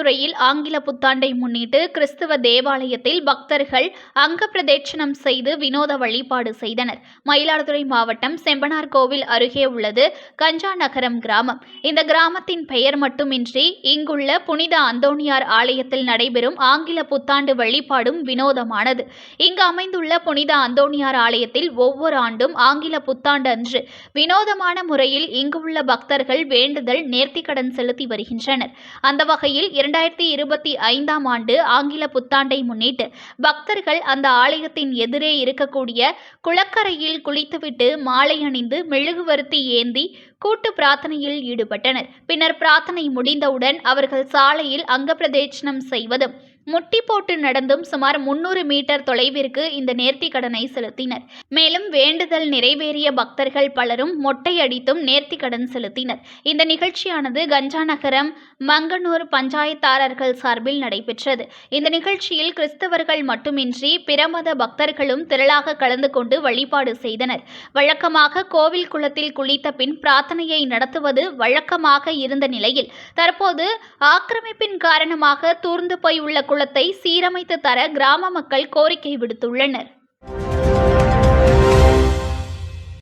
மயிலாடுதுறையில் ஆங்கில புத்தாண்டை முன்னிட்டு கிறிஸ்துவ தேவாலயத்தில் பக்தர்கள் அங்க பிரதட்சணம் செய்து வினோத வழிபாடு செய்தனர். மயிலாடுதுறை மாவட்டம் செம்பனார் கோவில் அருகே உள்ளது கஞ்சாநகரம் கிராமம். இந்த கிராமத்தின் பெயர் மட்டுமின்றி இங்குள்ள புனித அந்தோணியார் ஆலயத்தில் நடைபெறும் ஆங்கில புத்தாண்டு வழிபாடும் வினோதமானது. இங்கு அமைந்துள்ள புனித அந்தோணியார் ஆலயத்தில் ஒவ்வொரு ஆண்டும் ஆங்கில புத்தாண்டு அன்று வினோதமான முறையில் இங்குள்ள பக்தர்கள் வேண்டுதல் நேர்த்திக்கடன் செலுத்தி வருகின்றனர். அந்த வகையில் 2025ஆம் ஆண்டு ஆங்கில புத்தாண்டை முன்னிட்டு பக்தர்கள் அந்த ஆலயத்தின் எதிரே இருக்கக்கூடிய குளக்கரையில் குளித்துவிட்டு மாலை அணிந்து மெழுகுவர்த்தி ஏந்தி கூட்டு பிரார்த்தனையில் ஈடுபட்டனர். பின்னர் பிரார்த்தனை முடிந்தவுடன் அவர்கள் சாலையில் அங்க பிரதட்சணம் செய்வதும் முட்டி போட்டு நடந்தும் சுமார் 300 மீட்டர் தொலைவிற்கு இந்த நேர்த்தி கடனை செலுத்தினர். மேலும் வேண்டுதல் நிறைவேறிய பக்தர்கள் பலரும் மொட்டை அடித்தும் நேர்த்தி கடன் செலுத்தினர். இந்த நிகழ்ச்சியானது கஞ்சாநகரம் மங்கனூர் பஞ்சாயத்தாரர்கள் சார்பில் நடைபெற்றது. இந்த நிகழ்ச்சியில் கிறிஸ்தவர்கள் மட்டுமின்றி பிரமத பக்தர்களும் திரளாக கலந்து கொண்டு வழிபாடு செய்தனர். வழக்கமாக கோவில் குளத்தில் குளித்த பின் பிரார்த்தனையை நடத்துவது வழக்கமாக இருந்த நிலையில் தற்போது ஆக்கிரமிப்பின் காரணமாக தூர்ந்து போய் உள்ள குளத்தை சீரமைத்து தர கிராம மக்கள் கோரிக்கை விடுத்துள்ளனர்.